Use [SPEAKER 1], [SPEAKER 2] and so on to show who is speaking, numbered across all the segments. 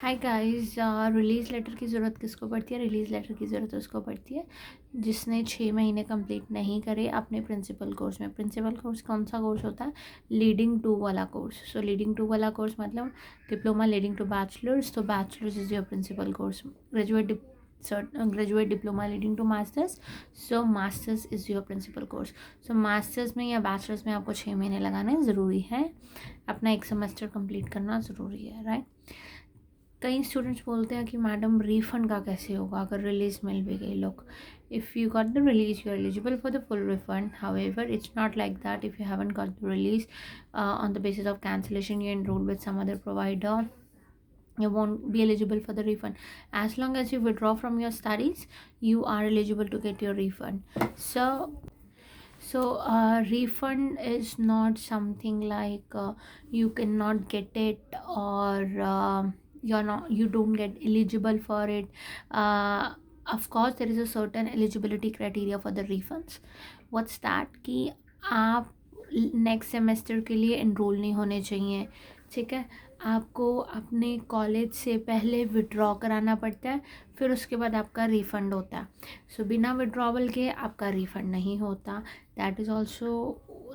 [SPEAKER 1] Hi guys. Release letter की ज़रूरत किसको पड़ती है? रिलीज़ लेटर की ज़रूरत उसको पड़ती है जिसने 6 महीने कंप्लीट नहीं करे अपने प्रिंसिपल कोर्स में। प्रिंसिपल कोर्स कौन सा कोर्स होता है? लीडिंग टू वाला कोर्स। सो लीडिंग टू वाला कोर्स मतलब डिप्लोमा लीडिंग टू बैचलर्स। तो bachelors is your principal course. Graduate diploma leading to masters. So masters is your principal course. So masters में या बैचलर्स में आपको 6 महीने लगाने ज़रूरी है। अपना एक सेमेस्टर कंप्लीट करना ज़रूरी है, राइट। कई स्टूडेंट्स बोलते हैं कि मैडम रिफ़ंड का कैसे होगा अगर रिलीज़ मिल भी गई। लोग, if you got the release you are eligible for the full refund. However it's not like that. If you haven't got the release on the basis of cancellation, you enroll with some other provider, you won't be eligible for the refund. As long as you withdraw from your studies, you are eligible to get your refund. So refund is not something like you cannot get it, or you don't get eligible for it. Of course there is a certain eligibility criteria for the refunds. What's that कि आप next semester के लिए enrol नहीं होने चाहिए, ठीक है। आपको अपने कॉलेज से पहले विड्रॉ कराना पड़ता है, फिर उसके बाद आपका रिफ़ंड होता है। सो बिना विड्रॉवल के आपका रिफ़ंड नहीं होता। That is also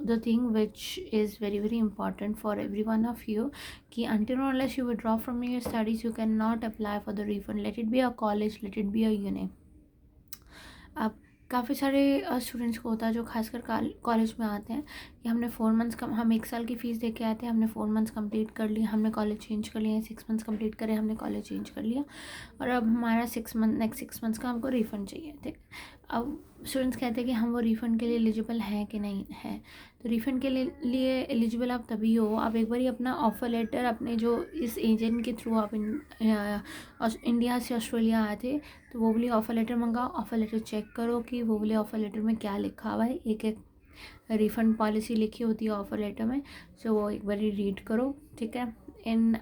[SPEAKER 1] the thing which is very very important for every one of you कि until or unless you withdraw from your studies you cannot apply for the refund, let it be a college, let it be a uni. अब काफ़ी सारे students को होता है जो खासकर college में आते हैं कि हमने 4 मंथ्स कम हम 1 साल की फ़ीस दे के आते हैं, हमने 4 मंथ्स कंप्लीट कर लिया, हमने कॉलेज चेंज कर लिया, 6 मंथ्स कंप्लीट करें, हमने कॉलेज चेंज कर लिया, और अब हमारा नेक्स्ट 6 मंथ्स का हमको रिफ़ंड चाहिए, ठीक। अब स्टूडेंट्स कहते हैं कि हम वो रिफ़ंड के लिए एलिजिबल हैं कि नहीं है। तो रिफ़ंड के लिए एलिजिबल आप तभी हो, आप एक बार अपना ऑफ़र लेटर अपने जो इस एजेंट के थ्रू आप इंडिया से ऑस्ट्रेलिया आए थे, तो वो वाली ऑफ़र लेटर मंगाओ। ऑफ़र लेटर चेक करो कि वो वाले ऑफ़र लेटर में क्या लिखा हुआ है। एक एक रिफ़ंड पॉलिसी लिखी होती है ऑफ़र लेटर में, सो वो एक बार रीड करो, ठीक है। In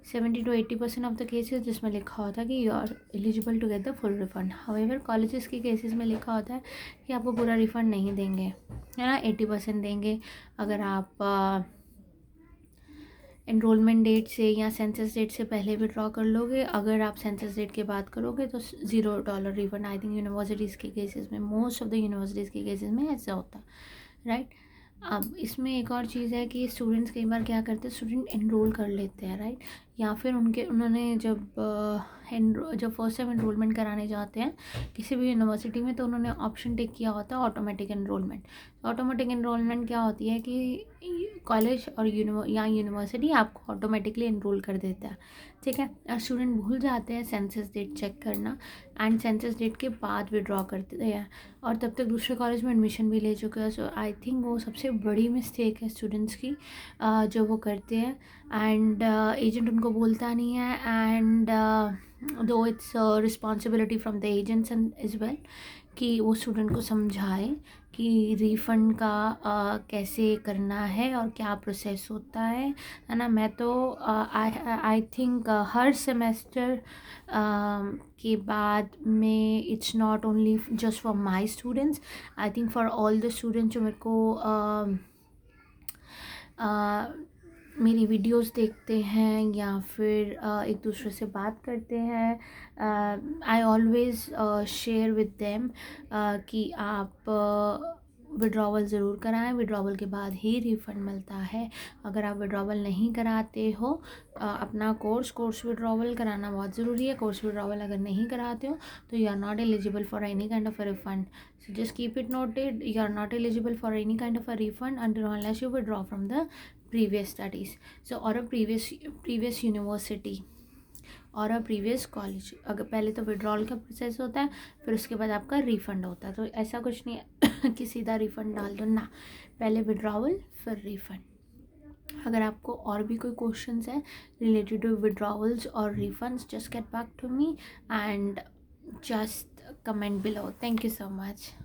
[SPEAKER 1] 70 to 80% of the cases जिसमें लिखा होता है कि you are eligible to get the full refund. However colleges के केसेस में लिखा होता है कि आपको पूरा रिफ़ंड नहीं देंगे, है ना, 80% देंगे अगर आप एनरोलमेंट डेट से या सेंसस डेट से पहले विड्रॉ कर लोगे। अगर आप सेंसस डेट के बाद करोगे तो $0 रिफंड। आई थिंक यूनिवर्सिटीज़ के केसेस में, मोस्ट ऑफ द यूनिवर्सिटीज़ के केसेस में ऐसा होता है, राइट। अब इसमें एक और चीज़ है कि स्टूडेंट्स कई बार क्या करते हैं, स्टूडेंट एनरोल कर लेते हैं, राइट, या फिर उन्होंने जब फर्स्ट टाइम एनरोलमेंट कराने जाते हैं किसी भी यूनिवर्सिटी में, तो उन्होंने ऑप्शन टिक किया होता है ऑटोमेटिक एनरोलमेंट। ऑटोमेटिक एनरोलमेंट क्या होती है कि कॉलेज और यूनिवर्सिटी आपको ऑटोमेटिकली एनरोल कर देता है, ठीक है। स्टूडेंट भूल जाते हैं सेंसस डेट चेक करना, एंड सेंसस डेट के बाद विड्रॉ करते हैं, और तब तक दूसरे कॉलेज में एडमिशन भी ले चुके हैं। सो आई थिंक वो सबसे बड़ी मिस्टेक है स्टूडेंट्स की जो वो करते हैं, एंड एजेंट उनको बोलता नहीं है, and though it's responsibility from the agents and as well कि वो स्टूडेंट को समझाए कि रिफ़ंड का कैसे करना है और क्या प्रोसेस होता है ना। मैं तो आई थिंक हर सेमेस्टर के बाद में, it's not only just for my students, I think for all the students जो मेरे को मेरी वीडियोस देखते हैं या फिर एक दूसरे से बात करते हैं, I always share with them कि आप विड्रॉवल ज़रूर कराएं। विड्रॉवल के बाद ही रिफ़ंड मिलता है। अगर आप विड्रॉवल नहीं कराते हो अपना कोर्स विड्रॉवल कराना बहुत ज़रूरी है। कोर्स विड्रॉवल अगर नहीं कराते हो तो you are not eligible for any kind of a refund. So just keep it noted, you are not eligible for any kind of a refund until unless you withdraw from the previous studies, so or a previous university और a previous college. अगर पहले तो withdrawal का process होता है, फिर उसके बाद आपका रिफ़ंड होता है। तो ऐसा कुछ नहीं है कि सीधा रिफ़ंड डाल दो ना, पहले विड्रॉवल फिर रिफ़ंड। अगर आपको और भी कोई क्वेश्चंस है रिलेटेड टू विड्रॉवल्स और refunds, just get back to me and just comment below. Thank you so much.